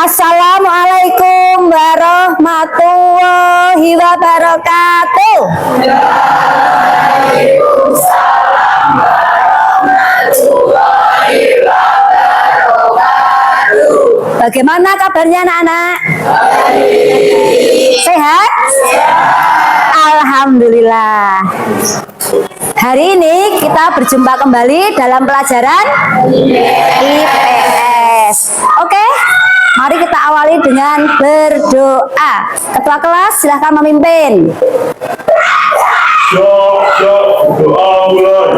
Assalamualaikum warahmatullahi wabarakatuh. Waalaikumsalam warahmatullahi wabarakatuh. Bagaimana kabarnya anak-anak? Sehat? Alhamdulillah. Hari ini kita berjumpa kembali dalam pelajaran IPS. Oke? Mari kita awali dengan berdoa. Ketua kelas silahkan memimpin. Doa mulai.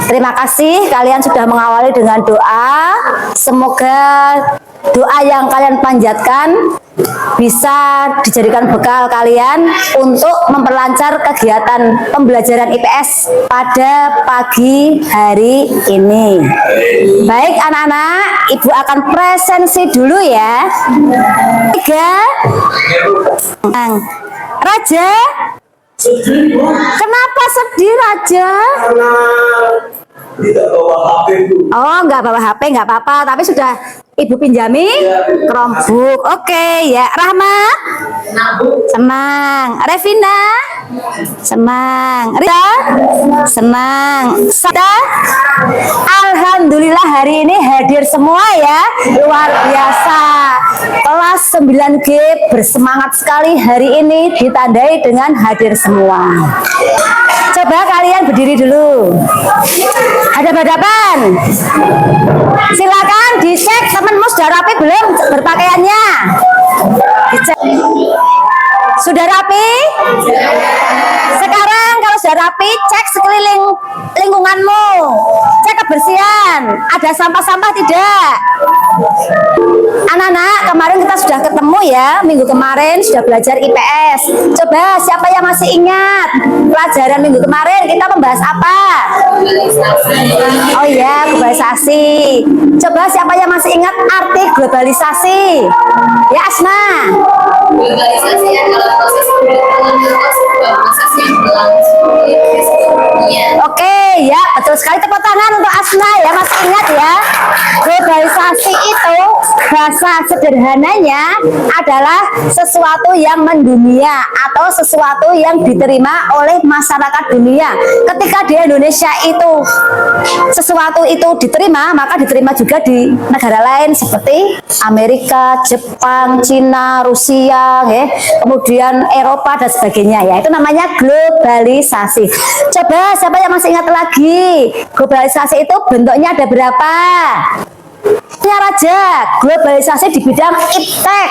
Terima kasih kalian sudah mengawali dengan doa. Semoga doa yang kalian panjatkan bisa dijadikan bekal kalian untuk memperlancar kegiatan pembelajaran IPS pada pagi hari ini. Baik anak-anak, Ibu akan presensi dulu ya. 3. Raja, kenapa sedih Raja? Karena tidak bawa HP, Bu. Oh, nggak bawa HP, nggak apa-apa. Tapi sudah Ibu pinjami Chromebook. Oke, ya. Rahma? Senang. Revina? Senang. Rita? Senang. Sada? Alhamdulillah hari ini hadir semua ya. Luar biasa. Kelas 9G bersemangat sekali hari ini ditandai dengan hadir semua. Coba kalian berdiri dulu. Hadap-hadapan. Silakan dicek temanmu sudah rapi belum berpakaiannya. Dicek. Sudah rapi? Sekarang kalau sudah rapi, cek sekeliling lingkunganmu. Cek kebersihan. Ada sampah-sampah tidak? Anak-anak, kemarin kita sudah ketemu ya. Minggu kemarin sudah belajar IPS. Coba siapa yang masih ingat pelajaran minggu kemarin kita membahas apa? Oh iya, globalisasi. Coba siapa yang masih ingat arti globalisasi? Ya Asma. Globalisasi adalah proses perkembangan sebuah proses yang berlangsung di dunia. Oke, ya betul sekali. Tepuk tangan untuk Asma ya, masih ingat ya. Globalisasi itu bahasa sederhananya adalah sesuatu yang mendunia atau sesuatu yang diterima oleh masyarakat dunia. Ketika di Indonesia itu sesuatu itu diterima, maka diterima juga di negara lain seperti Amerika, Jepang, Cina, Rusia, ya, kemudian Eropa dan sebagainya ya. Itu namanya globalisasi. Coba siapa yang masih ingat lagi? Globalisasi itu bentuknya ada berapa? Ya Raja, globalisasi di bidang iptek.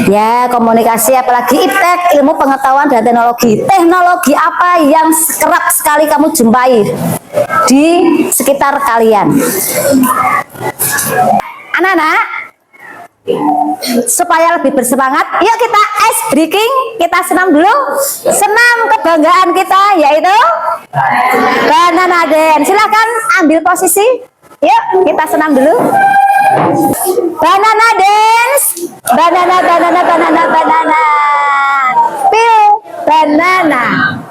Ya, komunikasi apalagi iptek, ilmu pengetahuan dan teknologi. Teknologi apa yang kerap sekali kamu jumpai di sekitar kalian? Anak-anak, supaya lebih bersemangat, yuk kita ice breaking, kita senam dulu. Senam kebanggaan kita yaitu Banana Dance. Silahkan ambil posisi. Yuk kita senam dulu. Banana Dance. Banana, banana, banana, banana. Pil banana.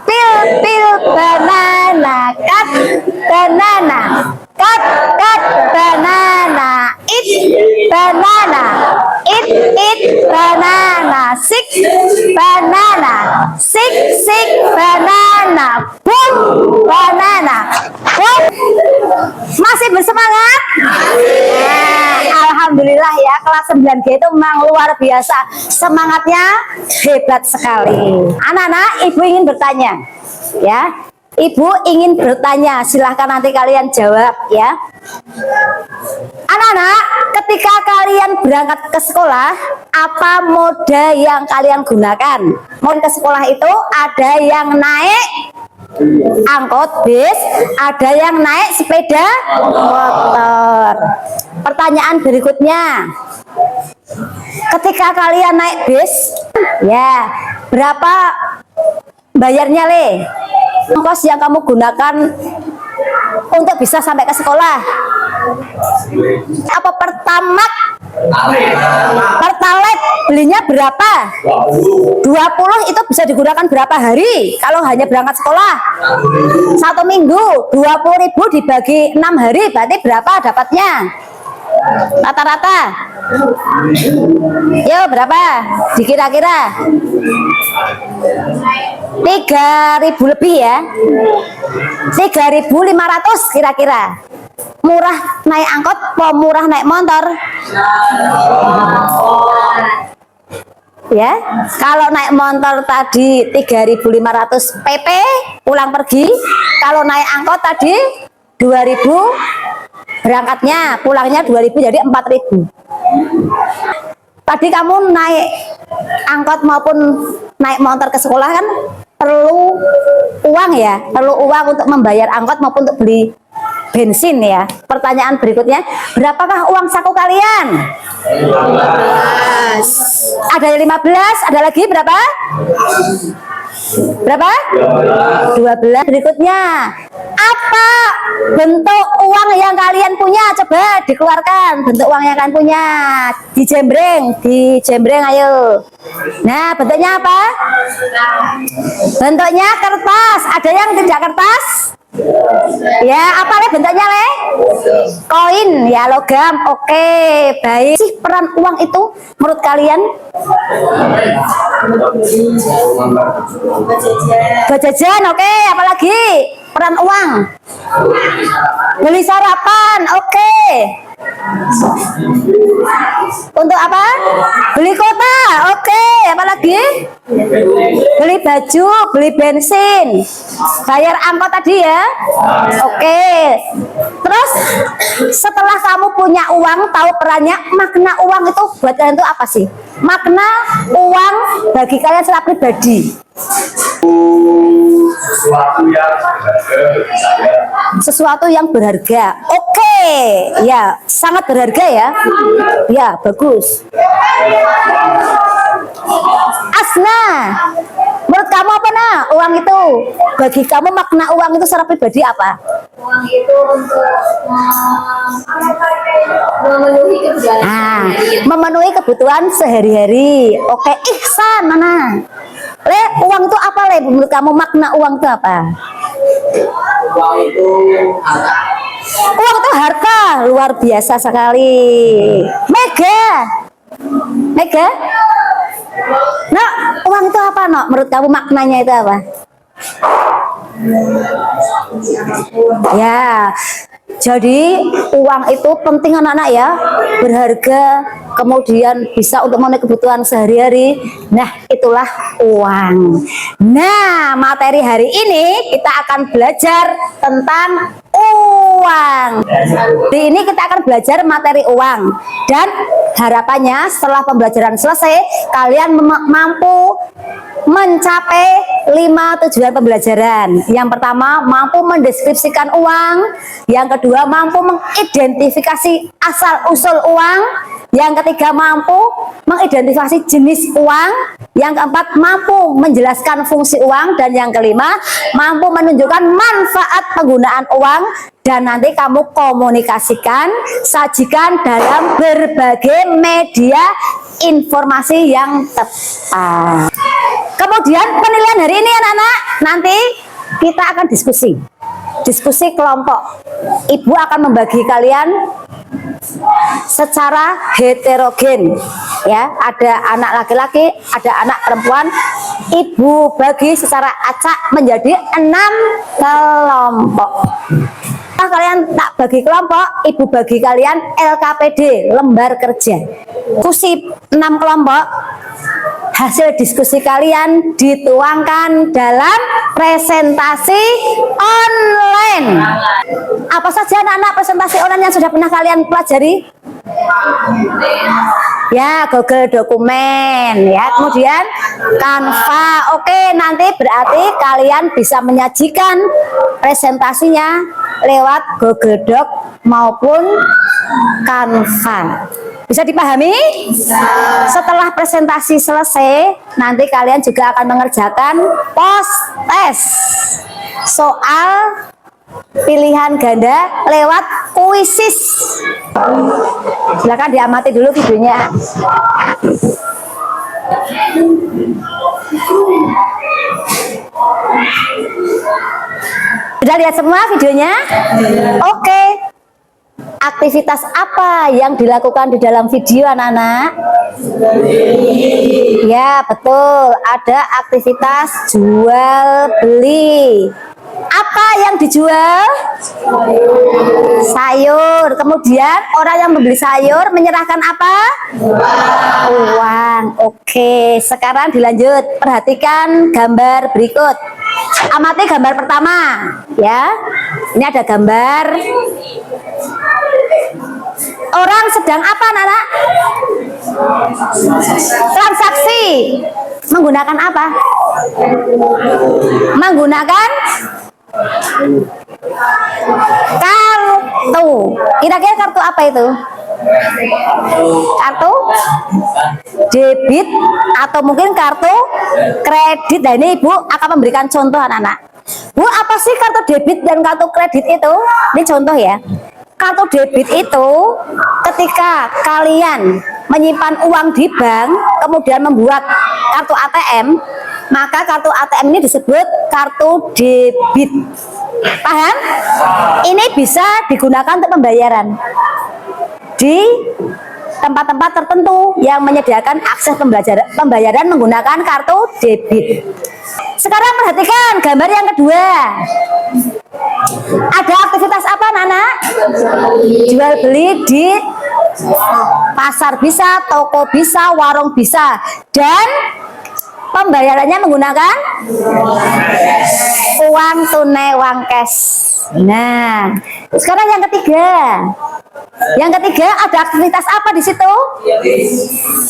Pil, pil banana. Cut banana. Cut, cut banana. Eat banana. Eat banana. Sick banana. Sick banana. Boom banana. Boom. Masih bersemangat? Alhamdulillah ya, kelas 9G itu memang luar biasa. Semangatnya hebat sekali. Anak-anak, Ibu ingin bertanya. Ya, Ibu ingin bertanya, silahkan nanti kalian jawab ya. Anak-anak, ketika kalian berangkat ke sekolah, apa moda yang kalian gunakan? Mau ke sekolah itu ada yang naik angkot bis, ada yang naik sepeda motor. Pertanyaan berikutnya, Ketika kalian naik bis, ya berapa bayarnya le? Ongkos yang kamu gunakan untuk bisa sampai ke sekolah. Apa Pertalite belinya berapa? 20 itu bisa digunakan berapa hari? Kalau hanya berangkat sekolah 1 minggu, 20.000 dibagi 6 hari, berarti berapa dapatnya? Rata-rata. Yo, berapa? Dikira-kira 3.000 lebih ya. 3.500 kira-kira. Murah naik angkot atau murah naik motor? Ya, kalau naik motor tadi 3.500 PP pulang pergi, kalau naik angkot tadi 2.000 berangkatnya, pulangnya 2.000 jadi 4.000. Tadi kamu naik angkot maupun naik motor ke sekolah kan perlu uang ya, perlu uang untuk membayar angkot maupun untuk beli bensin ya. Pertanyaan berikutnya, berapakah uang saku kalian? 15. Ada yang 15, ada lagi berapa? Berapa? 12. Berikutnya, apa bentuk uang yang kalian punya? Coba dikeluarkan bentuk uang yang kalian punya. Dijembreng ayo. Nah, bentuknya apa? Bentuknya kertas. Ada yang tidak kertas? Ya, apa le bentuknya le? Koin ya, logam. Oke, baik. Sih peran uang itu menurut kalian? Berjajan, oke. Apalagi peran uang? Beli sarapan, oke. Untuk apa? Beli kota, oke. Apalagi? Beli baju, beli bensin, bayar angkot tadi ya. Oke. Terus setelah kamu punya uang, tahu perannya, makna uang itu buat kalian itu apa sih? Makna uang bagi kalian secara pribadi. Sesuatu yang berharga. Oke, ya, sangat berharga ya. Ya, bagus. Asna, menurut kamu apa nah uang itu? Bagi kamu makna uang itu secara pribadi apa? Uang itu untuk memenuhi kebutuhan. Memenuhi kebutuhan sehari-hari. Oke, ihsan mana? Le, uang itu apa le? Menurut kamu makna uang itu apa? Uang itu harta. Uang itu harta, luar biasa sekali. Mega. Nah, uang itu apa, Nok? Menurut kamu maknanya itu apa? Ya, jadi uang itu penting anak-anak ya, berharga, kemudian bisa untuk memenuhi kebutuhan sehari-hari. Nah, itulah uang. Nah, materi hari ini kita akan belajar tentang uang. Di ini kita akan belajar materi uang, dan harapannya setelah pembelajaran selesai kalian mampu mencapai 5 tujuan pembelajaran. Yang pertama, mampu mendeskripsikan uang. Yang kedua, mampu mengidentifikasi asal-usul uang. Yang ketiga, mampu mengidentifikasi jenis uang. Yang keempat, mampu menjelaskan fungsi uang. Dan yang kelima, mampu menunjukkan manfaat penggunaan uang. Dan nanti kamu komunikasikan, sajikan dalam berbagai media informasi yang tepat. Kemudian penilaian hari ini anak-anak, nanti kita akan diskusi kelompok. Ibu akan membagi kalian secara heterogen ya, ada anak laki-laki, ada anak perempuan. Ibu bagi secara acak menjadi 6 kelompok. Kalian tak bagi kelompok, ibu bagi kalian LKPD, lembar kerja. Diskusi 6 kelompok. Hasil diskusi kalian dituangkan dalam presentasi online. Apa saja anak-anak presentasi online yang sudah pernah kalian pelajari? Ya, Google Dokumen ya, kemudian Canva. Oke, nanti berarti kalian bisa menyajikan presentasinya lewat Google Doc maupun Canva. Bisa dipahami? Setelah presentasi selesai, nanti kalian juga akan mengerjakan post test soal pilihan ganda lewat kuisis. Silakan diamati dulu videonya. Sudah lihat semua videonya? Oke. Aktivitas apa yang dilakukan di dalam video anak-anak? Ya, betul. Ada aktivitas jual beli. Apa yang dijual? Sayur. Kemudian orang yang membeli sayur menyerahkan apa? Uang. Oke, sekarang dilanjut. Perhatikan gambar berikut. Amati gambar pertama, ya. Ini ada gambar. Orang sedang apa, anak-anak? Transaksi. Menggunakan apa? Menggunakan kartu. Kira-kira kartu apa itu? Kartu debit atau mungkin kartu kredit. Nah, ini Ibu akan memberikan contoh anak-anak. Bu, apa sih kartu debit dan kartu kredit itu? Ini contoh ya. Kartu debit itu ketika kalian menyimpan uang di bank, kemudian membuat kartu ATM, maka kartu ATM ini disebut kartu debit. Paham? Ini bisa digunakan untuk pembayaran di tempat-tempat tertentu yang menyediakan akses pembayaran menggunakan kartu debit. Sekarang perhatikan gambar yang kedua. Ada aktivitas apa, Nana? Jual beli di pasar bisa, toko bisa, warung bisa, dan pembayarannya menggunakan uang tunai, uang cash. Nah, sekarang yang ketiga. Yang ketiga, ada aktivitas apa di situ?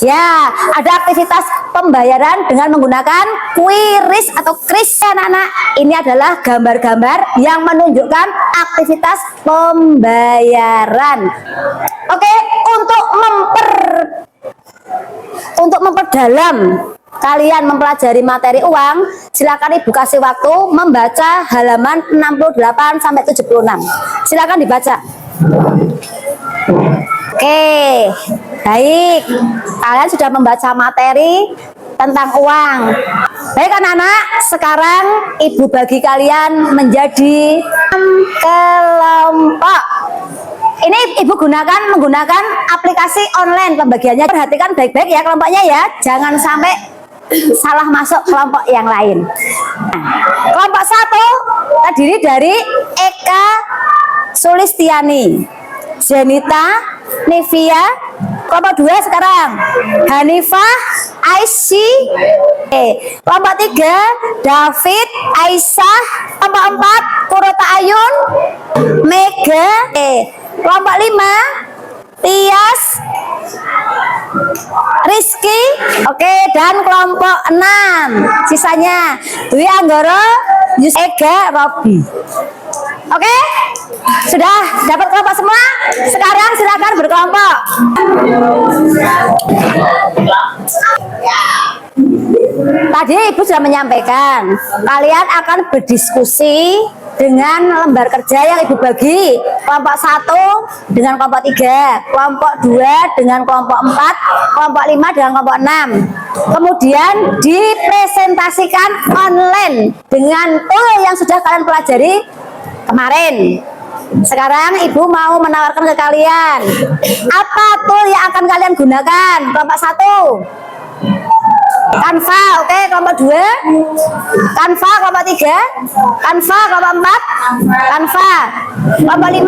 Ya, ada aktivitas pembayaran dengan menggunakan QRIS atau kris, anak-anak. Ini adalah gambar-gambar yang menunjukkan aktivitas pembayaran. Oke, untuk memperdalam kalian mempelajari materi uang, silakan Ibu kasih waktu membaca halaman 68 sampai 76. Silakan dibaca. Oke, baik. Kalian sudah membaca materi tentang uang. Baik anak-anak, sekarang Ibu bagi kalian menjadi 6 kelompok. Ini Ibu menggunakan aplikasi online pembagiannya. Perhatikan baik-baik ya kelompoknya ya. Jangan sampai salah masuk kelompok yang lain. Nah, kelompok 1 terdiri dari Eka Sulistiani, Zenita, Nevia. Kelompok 2 sekarang Hanifah, Aisy. Kelompok 3 David, Aisyah. Kelompok 4 Kurota Ayun, Mega. Kelompok 5 Tias, Rizky. Oke, dan kelompok 6 sisanya Dwi Anggoro, Ega, Robi. Oke, sudah dapat kelompok semua? Sekarang silakan berkelompok. Tadi Ibu sudah menyampaikan, kalian akan berdiskusi dengan lembar kerja yang Ibu bagi. Kelompok 1 dengan kelompok 3, kelompok 2 dengan kelompok 4, kelompok 5 dengan kelompok 6. Kemudian dipresentasikan online dengan tool yang sudah kalian pelajari kemarin. Sekarang Ibu mau menawarkan ke kalian, apa tool yang akan kalian gunakan? Kelompok 1 Canva, oke. Kelompok 2 Canva, kelompok 3 Canva, kelompok 4 Canva, kelompok 5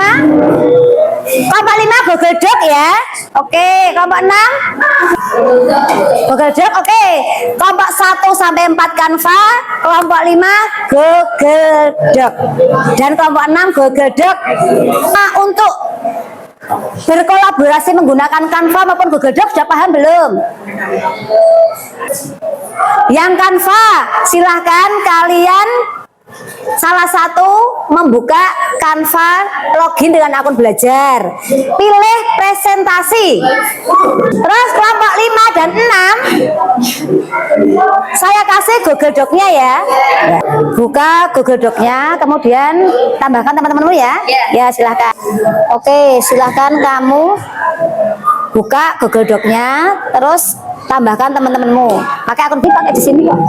Google Doc ya. Oke, kelompok 6 Google Doc, oke. Kelompok 1 sampai 4 Canva, kelompok 5 Google Doc, dan kelompok 6 Google Doc. Nah, untuk berkolaborasi menggunakan Canva maupun Google Doc sudah paham belum? Yang Canva silahkan kalian Salah satu membuka Canva, login dengan akun belajar. Pilih presentasi. Terus kelompok 5 dan 6 saya kasih Google Doc-nya ya. Buka Google Doc-nya, kemudian tambahkan teman-temanmu ya. Ya, silahkan. Oke, silahkan kamu buka Google Doc-nya, terus tambahkan teman-temanmu. Pakai akun pakai di sini kok.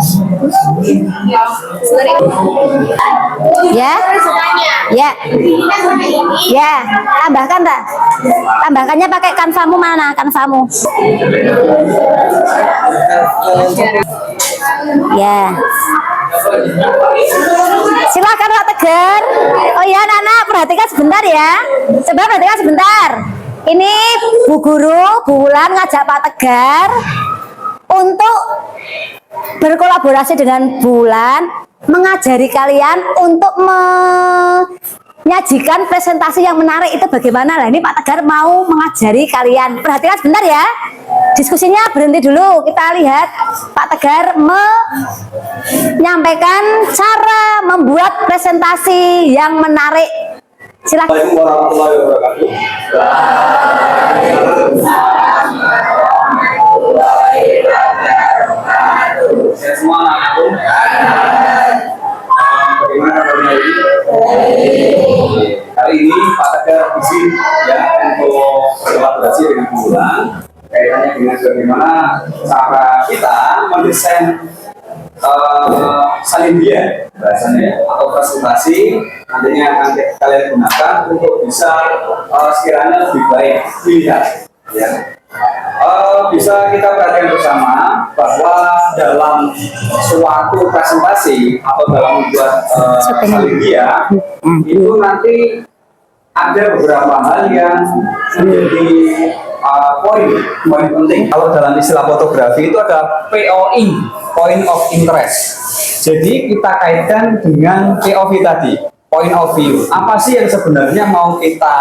Ya, ya, ya. Tambahkan tak? Tambahkannya pakai Canva-mu, mana Canva-mu? Ya. Silakan Pak Tegar. Oh ya, anak-anak perhatikan sebentar ya. Coba perhatikan sebentar. Ini Bu Guru, Bu Wulan ngajak Pak Tegar untuk berkolaborasi dengan Bu Wulan, mengajari kalian untuk menyajikan presentasi yang menarik itu bagaimana. Lah ini Pak Tegar mau mengajari kalian. Perhatikan sebentar ya. Diskusinya berhenti dulu. Kita lihat Pak Tegar menyampaikan cara membuat presentasi yang menarik. Silakan. Assalamualaikum warahmatullahi wabarakatuh. Saya semua anak-anakku. Bagaimana kabarnya ini? Hari ini Pak Tegar izin ya untuk berkolaborasi dengan Bu Wulan kaitannya dengan bagaimana cara kita mendesain salindia bahasanya atau presentasi nantinya akan kalian gunakan untuk bisa sekiranya lebih baik dilihat ya. Bisa kita perhatikan bersama bahwa dalam suatu presentasi atau dalam membuat salindia itu nanti ada beberapa hal yang menjadi poin penting. Kalau dalam istilah fotografi itu ada POI, point of interest. Jadi kita kaitkan dengan POV tadi, point of view. Apa sih yang sebenarnya mau kita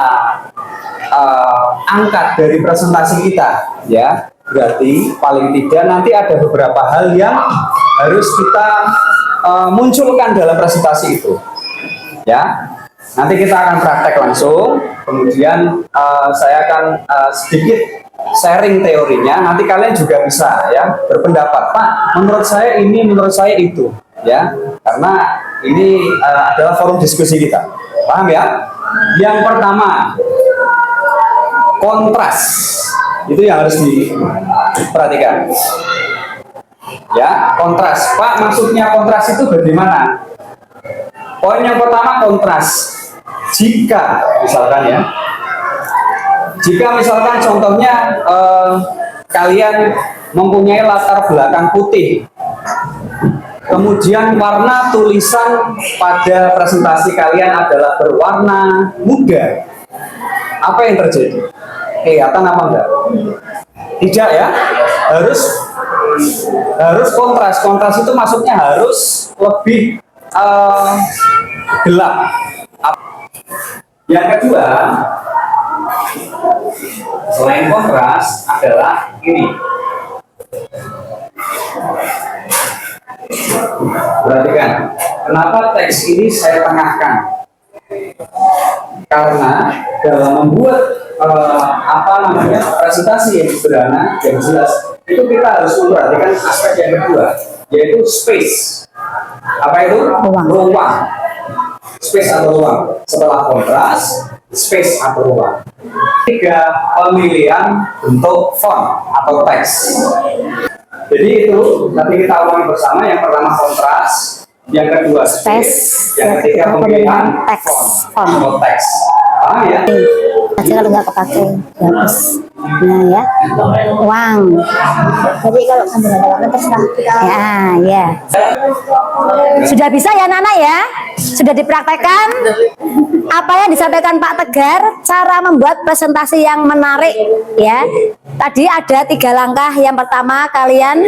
angkat dari presentasi kita, ya? Berarti paling tidak nanti ada beberapa hal yang harus kita munculkan dalam presentasi itu, ya. Nanti kita akan praktek langsung, kemudian saya akan sedikit sharing teorinya. Nanti kalian juga bisa ya berpendapat, Pak, menurut saya ini, menurut saya itu, ya. Karena ini adalah forum diskusi kita, paham ya? Yang pertama, kontras, itu yang harus diperhatikan. Ya, kontras, Pak, maksudnya kontras itu bagaimana? Poin yang pertama, kontras. Jika misalkan contohnya kalian mempunyai latar belakang putih, kemudian warna tulisan pada presentasi kalian adalah berwarna muda, apa yang terjadi? Kelihatan apa enggak? Tidak ya, harus kontras. Kontras itu maksudnya harus lebih gelap. Yang kedua, selain kontras adalah ini. Perhatikan, kenapa teks ini saya tengahkan? Karena dalam membuat presentasi yang sederhana, yang jelas, itu kita harus memperhatikan aspek yang kedua, yaitu space. Apa itu? Ruang. Space atau ruang. Setelah kontras, space atau ruang. 3 pemilihan bentuk font atau teks. Jadi itu nanti kita ulangi bersama. Yang pertama kontras, yang kedua space, yang ketiga pemilihan font atau teks. Paham ya? Aja kalau nggak kepake, bagus. Nah ya, uang. Jadi kalau sambil ada warna terserah. Ya. Sudah bisa ya anak-anak ya? Sudah dipraktekkan apa yang disampaikan Pak Tegar, cara membuat presentasi yang menarik ya. Tadi ada 3 langkah. Yang pertama kalian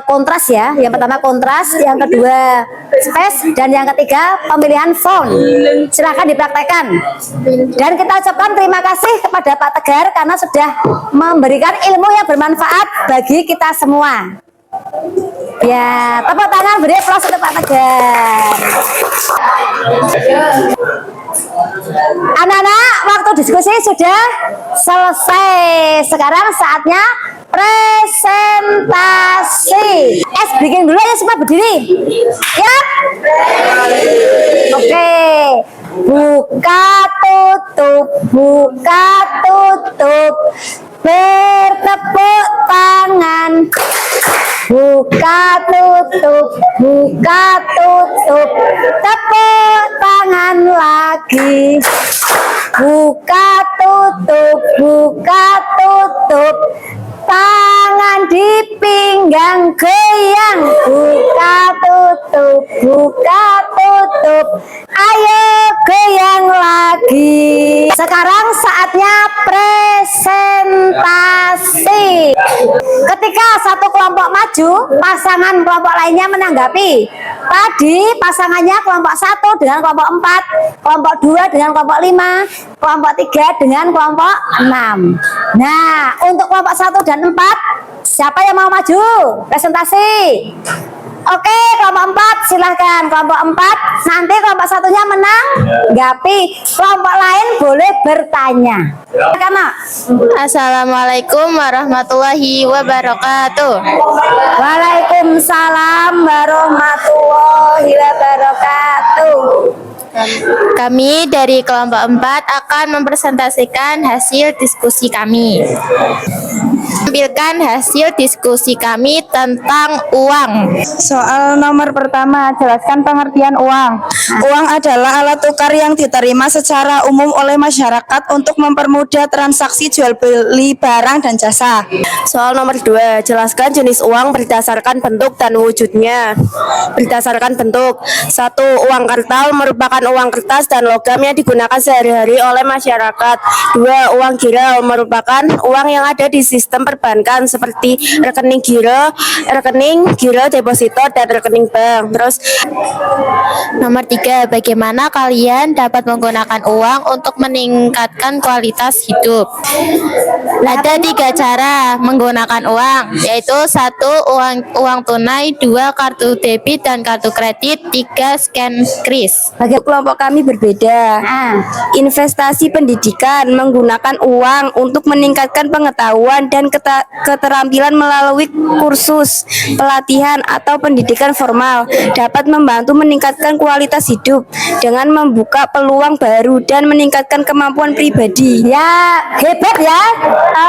kontras ya. Yang pertama kontras, yang kedua space, dan yang ketiga pemilihan font. Silahkan dipraktekkan. Dan kita ucapkan terima kasih kepada Pak Tegar karena sudah memberikan ilmu yang bermanfaat bagi kita semua. Ya, tepuk tangan beri aplaus untuk Pak Tegar. Anak-anak, waktu diskusi sudah selesai. Sekarang saatnya presentasi. Bikin dulu ya, semua berdiri. Ya. Oke. Buka tutup, buka tutup. Bertepuk tangan. Buka tutup, buka tutup. Tepuk tangan lagi. Buka tutup, buka tutup. Tangan di pinggang goyang. Buka tutup, buka tutup. Ayo goyang lagi. Sekarang saatnya presentasi. Ketika satu kelompok maju, pasangan kelompok lainnya menanggapi. Tadi pasangannya kelompok 1 dengan kelompok 4, kelompok 2 dengan kelompok 5, kelompok 3 dengan kelompok 6. Nah, untuk kelompok 1 dan 4, siapa yang mau maju? Presentasi. Oke, kelompok 4 silahkan. Kelompok 4, nanti kelompok satunya menanggapi. Kelompok lain boleh bertanya. Silakan. Assalamualaikum warahmatullahi wabarakatuh. Waalaikumsalam warahmatullahi wabarakatuh. Kami dari kelompok 4 akan mempresentasikan hasil diskusi kami. Tampilkan hasil diskusi kami tentang uang. Soal nomor pertama, jelaskan pengertian uang. Uang adalah alat tukar yang diterima secara umum oleh masyarakat untuk mempermudah transaksi jual beli barang dan jasa. Soal nomor 2, jelaskan jenis uang berdasarkan bentuk dan wujudnya. Berdasarkan bentuk, 1. Uang kartal merupakan uang kertas dan logam yang digunakan sehari-hari oleh masyarakat. 2. Uang giro merupakan uang yang ada di sistem perbankan seperti rekening giro deposito, dan rekening bank. Terus nomor 3, bagaimana kalian dapat menggunakan uang untuk meningkatkan kualitas hidup? Ada 3 cara menggunakan uang, yaitu 1. Uang tunai, 2. Kartu debit dan kartu kredit, 3. Scan kris. Bagi kelompok kami berbeda. Investasi pendidikan menggunakan uang untuk meningkatkan pengetahuan dan keterampilan melalui kursus, pelatihan atau pendidikan formal, dapat membantu meningkatkan kualitas hidup dengan membuka peluang baru dan meningkatkan kemampuan pribadi. Ya, hebat ya.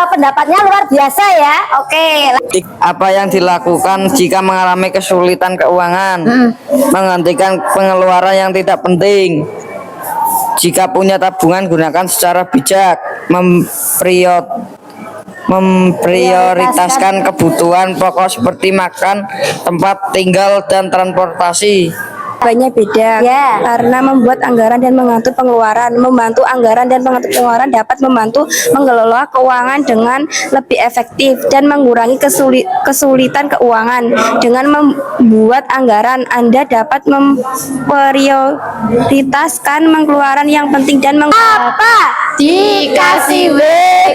Pendapatnya luar biasa ya. Oke. Apa yang dilakukan jika mengalami kesulitan keuangan? Menghentikan pengeluaran yang tidak penting. Jika punya tabungan, gunakan secara bijak. Memprioritaskan kebutuhan pokok seperti makan, tempat tinggal, dan transportasi. Banyak beda karena membuat anggaran dan mengatur pengeluaran. Membantu anggaran dan mengatur pengeluaran dapat membantu mengelola keuangan dengan lebih efektif dan mengurangi kesulitan keuangan. Dengan membuat anggaran, Anda dapat memprioritaskan pengeluaran yang penting dan Apa? Dikasih W,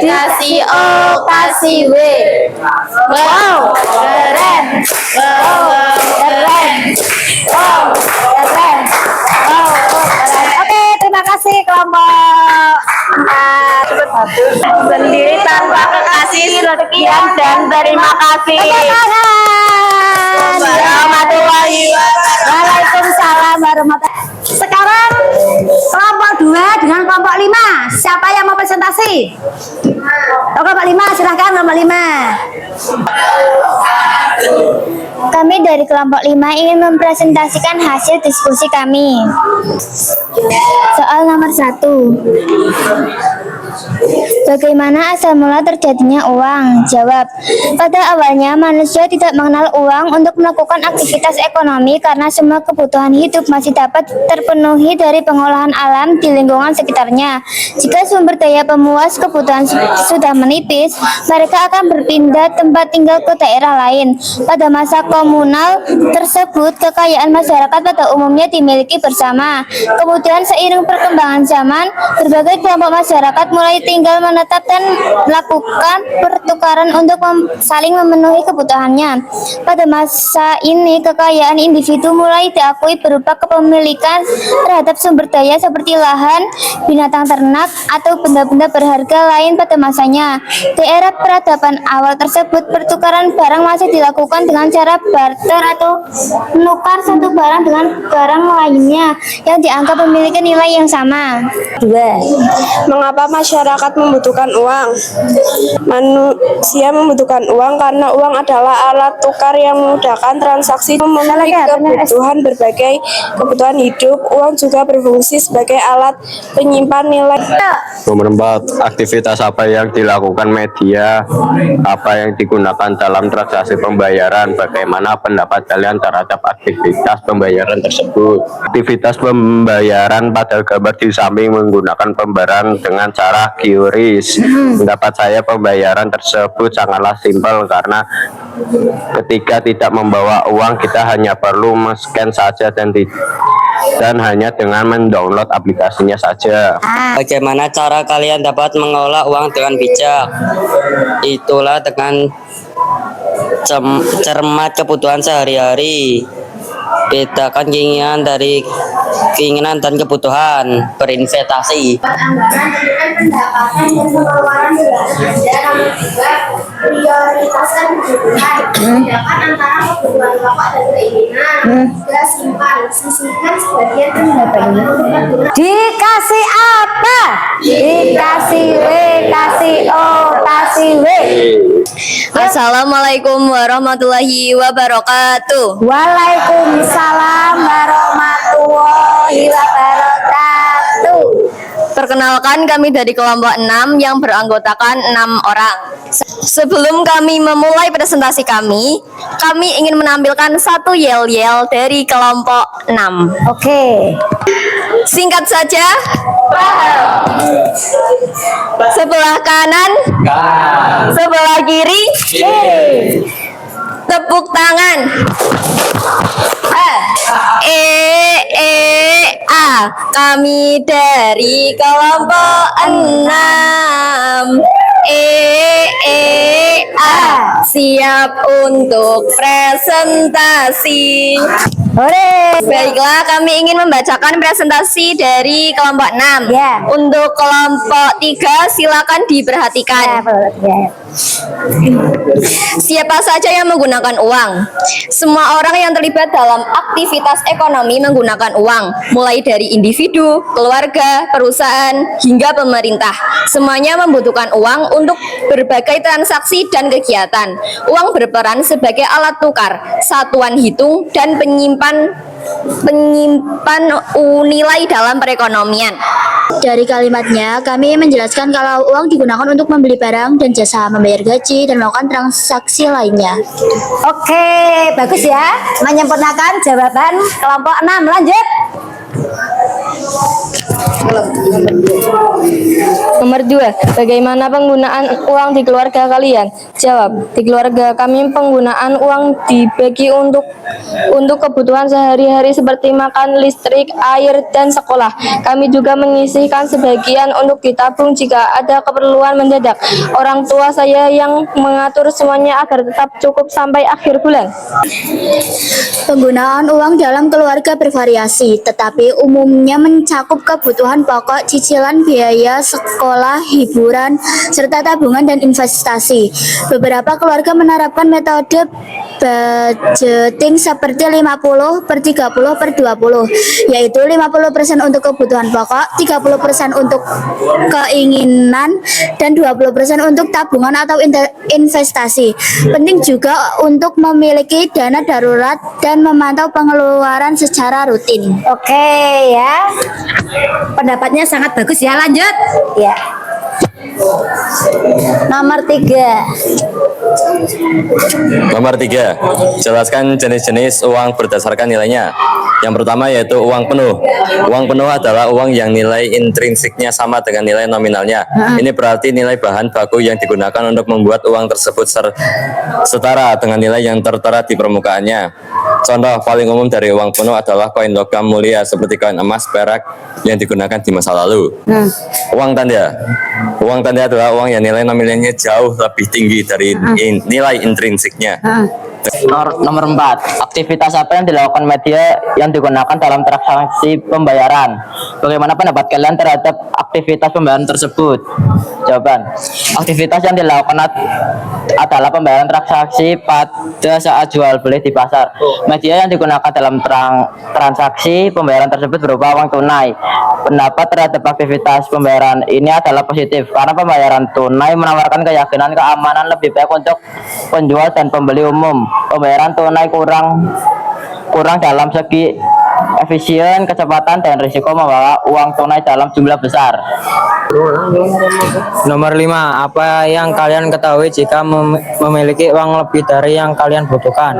kasih O, kasih W. Wow, keren. Wow, keren. Wow, keren. Wow, keren. Oke, terima kasih kelompok. Sendiri tanpa kekasih, sekian dan terima kasih. Warahmatullahi wabarakatuh. Waalaikumsalam warahmatullahi. Sekarang kelompok 2 dengan kelompok 5. Siapa yang mau presentasi? Kelompok 5, silahkan kelompok 5. Kami dari kelompok 5 ingin mempresentasikan hasil diskusi kami. Soal nomor 1. Bagaimana asal mula terjadinya uang? Jawab. Pada awalnya manusia tidak mengenal uang untuk melakukan aktivitas ekonomi karena semua kebutuhan hidup masih dapat terpenuhi dari pengolahan alam di lingkungan sekitarnya. Jika sumber daya pemuas kebutuhan sudah menipis, mereka akan berpindah tempat tinggal ke daerah lain. Pada masa komunal tersebut, kekayaan masyarakat pada umumnya dimiliki bersama. Kemudian seiring perkembangan zaman, berbagai kelompok masyarakat mulai mulai tinggal menetap dan melakukan pertukaran untuk saling memenuhi kebutuhannya. Pada masa ini, kekayaan individu mulai diakui berupa kepemilikan terhadap sumber daya seperti lahan, binatang ternak, atau benda-benda berharga lain pada masanya. Di era peradaban awal tersebut, pertukaran barang masih dilakukan dengan cara barter atau menukar satu barang dengan barang lainnya yang dianggap memiliki nilai yang sama. Mengapa masyarakat membutuhkan uang? Manusia membutuhkan uang karena uang adalah alat tukar yang memudahkan transaksi memenuhi kebutuhan berbagai kebutuhan hidup. Uang juga berfungsi sebagai alat penyimpan nilai. Beberapa aktivitas apa yang dilakukan media, apa yang digunakan dalam transaksi pembayaran, bagaimana pendapat kalian terhadap aktivitas pembayaran tersebut? Aktivitas pembayaran pada gambar di samping menggunakan pembayaran dengan cara QRIS. Pendapat saya pembayaran tersebut sangatlah simpel karena ketika tidak membawa uang kita hanya perlu men-scan saja dan hanya dengan mendownload aplikasinya saja. Bagaimana cara kalian dapat mengelola uang dengan bijak? Itulah dengan cermat kebutuhan sehari-hari. Bedakan keinginan dan kebutuhan. Berinvestasi. Anggaran dengan pendapatan dan pengeluaran belanja. Nomor 3, prioritaskan kebutuhan. Bedakan antara kebutuhan pokok dan keinginan. 3, simpan. Sisihkan sebagian pendapatan untuk kebutuhan. Dikasih apa? Dikasih W, kasih O, kasih W. Assalamualaikum warahmatullahi wabarakatuh. Waalaikumsalam warahmatullahi wabarakatuh. Perkenalkan, kami dari kelompok 6 yang beranggotakan 6 orang. Sebelum kami memulai presentasi kami ingin menampilkan satu yel-yel dari kelompok 6. Oke. Singkat saja. Sebelah kanan, sebelah kiri, tepuk tangan. Kami dari kelompok 6. Siap untuk presentasi. Baiklah, kami ingin membacakan presentasi dari kelompok 6. Ya. Untuk kelompok 3 silakan diperhatikan. Siapa saja yang menggunakan uang? Semua orang yang terlibat dalam aktivitas ekonomi menggunakan uang, mulai dari individu, keluarga, perusahaan, hingga pemerintah. Semuanya membutuhkan uang untuk berbagai transaksi dan kegiatan. Uang berperan sebagai alat tukar, satuan hitung, dan penyimpan nilai dalam perekonomian. Dari kalimatnya, kami menjelaskan kalau uang digunakan untuk membeli barang dan jasa, membayar gaji, dan melakukan transaksi lainnya. Oke, bagus ya. Menyempurnakan jawaban kelompok 6. Lanjut. Nomor 2, bagaimana penggunaan uang di keluarga kalian? Jawab, di keluarga kami penggunaan uang dibagi untuk kebutuhan sehari-hari seperti makan, listrik, air, dan sekolah. Kami juga menyisihkan sebagian untuk ditabung jika ada keperluan mendadak. Orang tua saya yang mengatur semuanya agar tetap cukup sampai akhir bulan. Penggunaan uang dalam keluarga bervariasi, tetapi umumnya mencakup kebutuhan pokok, cicilan biaya sekolah, hiburan, serta tabungan dan investasi. Beberapa keluarga menerapkan metode budgeting seperti 50/30/20, yaitu 50% untuk kebutuhan pokok, 30% untuk keinginan, dan 20% untuk tabungan atau investasi. Penting juga untuk memiliki dana darurat dan memantau pengeluaran secara rutin. Oke ya. Pendapatnya sangat bagus ya. Lanjut. Ya. Nomor 3. Nomor 3, jelaskan jenis-jenis uang berdasarkan nilainya. Yang pertama yaitu uang penuh. Uang penuh adalah uang yang nilai intrinsiknya sama dengan nilai nominalnya. Ini berarti nilai bahan baku yang digunakan untuk membuat uang tersebut setara dengan nilai yang tertera di permukaannya. Contoh paling umum dari uang penuh adalah koin logam mulia seperti koin emas, perak yang digunakan di masa lalu. Uang tanda. Uang tanda adalah uang yang nilai nominalnya jauh lebih tinggi dari nilai intrinsiknya. Nomor 4, aktivitas apa yang dilakukan media yang digunakan dalam transaksi pembayaran? Bagaimana pendapat kalian terhadap aktivitas pembayaran tersebut? Jawaban, aktivitas yang dilakukan adalah pembayaran transaksi pada saat jual beli di pasar. Media yang digunakan dalam transaksi pembayaran tersebut berupa uang tunai. Pendapat terhadap aktivitas pembayaran ini adalah positif karena pembayaran tunai menawarkan keyakinan keamanan lebih baik untuk penjual dan pembeli umum. Pembayaran tunai kurang dalam segi efisien, kecepatan, dan risiko membawa uang tunai dalam jumlah besar. Nomor 5, apa yang kalian ketahui jika memiliki uang lebih dari yang kalian butuhkan?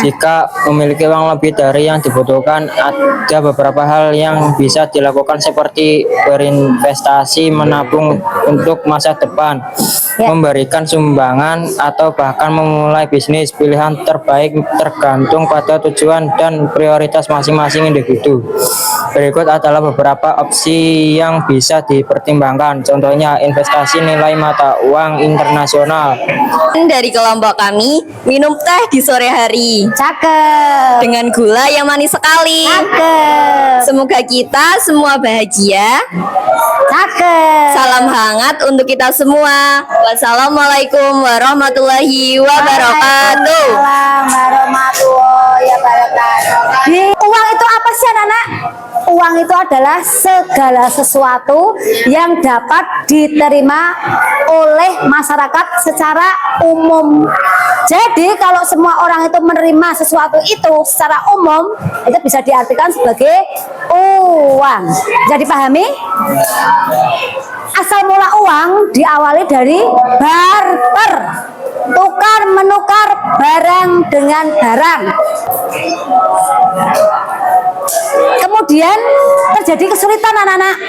Jika memiliki uang lebih dari yang dibutuhkan, ada beberapa hal yang bisa dilakukan seperti berinvestasi, menabung untuk masa depan, memberikan sumbangan, atau bahkan memulai bisnis. Pilihan terbaik tergantung pada tujuan dan prioritas masing-masing individu. Berikut adalah beberapa opsi yang bisa dipertimbangkan. Contohnya, investasi nilai mata uang internasional. Dari kelompok kami, minum teh di sore hari. Cakep. Dengan gula yang manis sekali. Cakep. Semoga kita semua bahagia. Cakep. Salam hangat untuk kita semua. Wassalamualaikum warahmatullahi wabarakatuh. Waalaikumsalam warahmatullahi wabarakatuh. Uang itu apa sih, anak-anak? Uang itu adalah segala sesuatu yang dapat diterima oleh masyarakat secara umum. Jadi kalau semua orang itu menerima sesuatu itu secara umum, itu bisa diartikan sebagai uang. Bisa dipahami? Asal mula uang diawali dari barter, tukar menukar barang dengan barang. Kemudian terjadi kesulitan, anak-anak.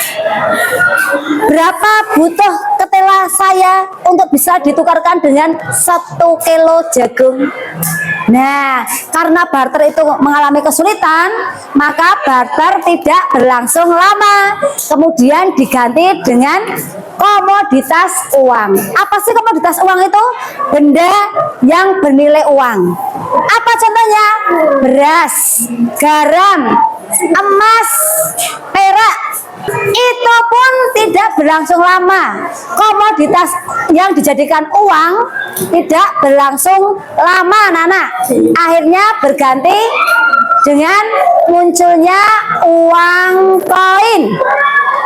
Berapa butuh ketela saya untuk bisa ditukarkan dengan 1 kilo jagung? Nah, karena barter itu mengalami kesulitan, maka barter tidak berlangsung lama. Kemudian diganti dengan komoditas uang. Apa sih komoditas uang itu? Benda yang bernilai uang. Apa contohnya? Beras, garam, emas, perak. Itu pun tidak berlangsung lama. Komoditas yang dijadikan uang tidak berlangsung lama, anak-anak. Akhirnya berganti dengan munculnya uang koin.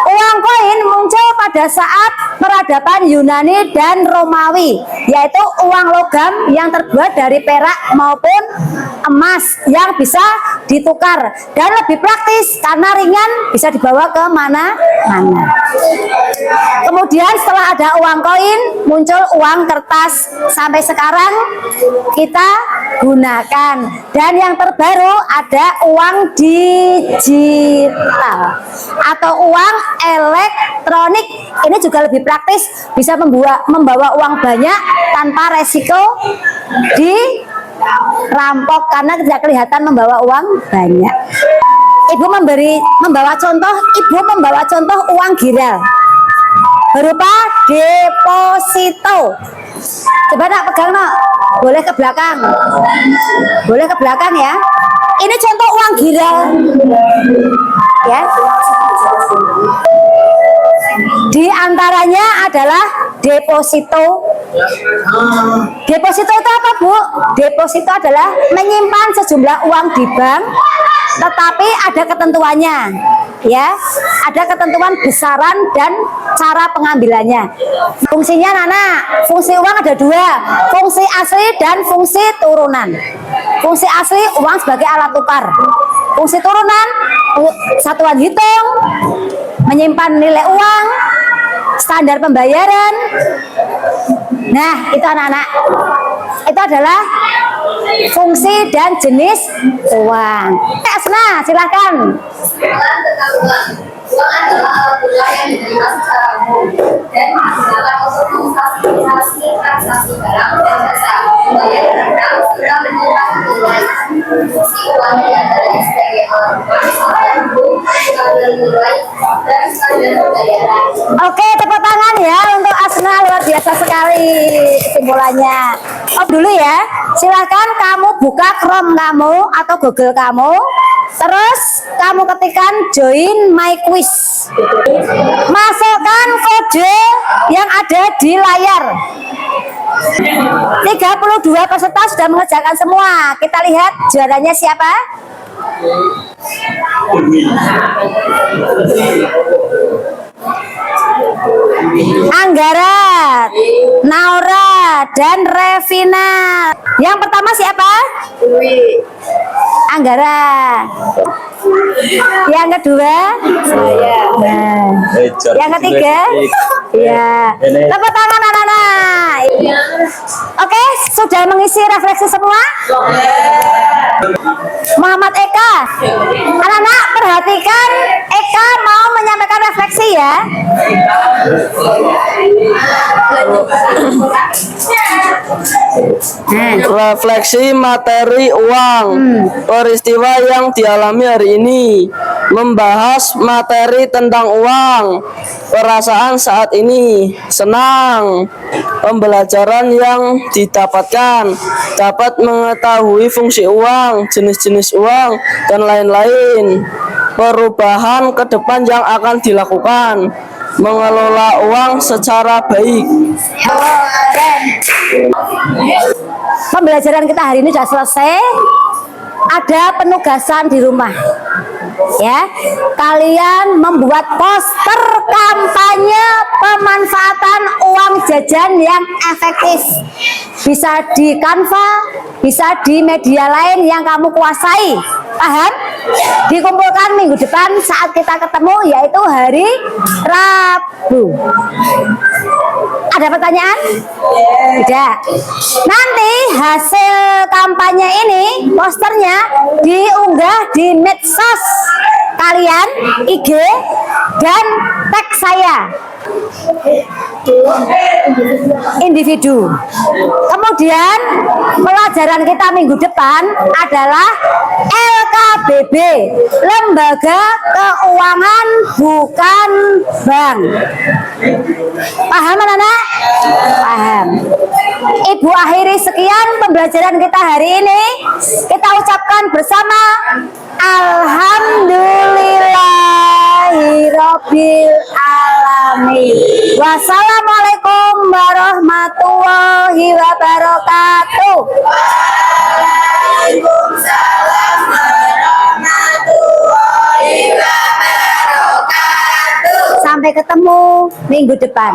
Uang koin muncul pada saat peradaban Yunani dan Romawi, yaitu uang logam yang terbuat dari perak maupun emas yang bisa ditukar dan lebih praktis karena ringan, bisa dibawa ke mana-mana. Kemudian setelah ada uang koin, muncul uang kertas. Sampai sekarang kita gunakan. Dan yang terbaru ada uang digital atau uang elektronik. Ini juga lebih praktis, bisa membawa uang banyak tanpa resiko dirampok karena tidak kelihatan membawa uang banyak. Ibu membawa contoh uang giral berupa deposito. Coba nak pegang, nak. Boleh ke belakang. Boleh ke belakang ya. Ini contoh uang giral. Ya. Di antaranya adalah deposito. Deposito itu apa, Bu? Deposito adalah menyimpan sejumlah uang di bank, tetapi ada ketentuannya, ya. Ada ketentuan besaran dan cara pengambilannya. Fungsinya, Nana, fungsi uang ada 2, fungsi asli dan fungsi turunan. Fungsi asli uang sebagai alat tukar. Fungsi turunan satuan hitung, menyimpan nilai uang, standar pembayaran. Nah, itu anak-anak. Itu adalah fungsi dan jenis uang. Asna, silakan. Uang adalah alat tunai yang diterima secara umum dan digunakan untuk transaksi barang dan jasa, membayar barang, serta menyimpan nilai. Fungsi uang diantaranya sebagai alat tukar, standar hukum, standar nilai, dan standar pembayaran. Oke, tepuk tangan ya untuk Asna, luar biasa sekali kesimpulannya. Oh dulu ya, silahkan kamu buka Chrome kamu atau Google kamu, terus kamu ketikkan join my quiz. Masukkan kode yang ada di layar. 32 peserta sudah mengerjakan semua. Kita lihat juaranya siapa? Anggara, Naura, dan Revina. Yang pertama siapa? Anggara. Yang kedua saya. Nah. Yang ketiga ya. Tepuk tangan anak-anak. Oke, sudah mengisi refleksi semua? Muhammad Eka, anak-anak perhatikan, Eka mau menyampaikan refleksi ya. Refleksi materi uang. Peristiwa yang dialami hari ini membahas materi tentang uang. Perasaan saat ini senang. Pembelajaran yang didapatkan dapat mengetahui fungsi uang, jenis-jenis uang, dan lain-lain. Perubahan ke depan yang akan dilakukan, mengelola uang secara baik. Pembelajaran kita hari ini sudah selesai. Ada penugasan di rumah. Ya, kalian membuat poster kampanye pemanfaatan uang jajan yang efektif. Bisa di Canva, bisa di media lain yang kamu kuasai. Paham? Dikumpulkan minggu depan saat kita ketemu, yaitu hari Rabu. Ada pertanyaan? Tidak. Nanti hasil kampanye ini, posternya diunggah di medsos kalian, IG, dan tag saya. Individu. Kemudian pelajaran kita minggu depan adalah LKBB, Lembaga Keuangan Bukan Bank. Paham anak-anak? Paham. Ibu akhiri sekian pembelajaran kita hari ini. Kita ucapkan bersama Alhamdulillahirabbil alamin. Wassalamualaikum warahmatullahi wabarakatuh. Waalaikumsalam warahmatullahi wabarakatuh. Sampai ketemu minggu depan.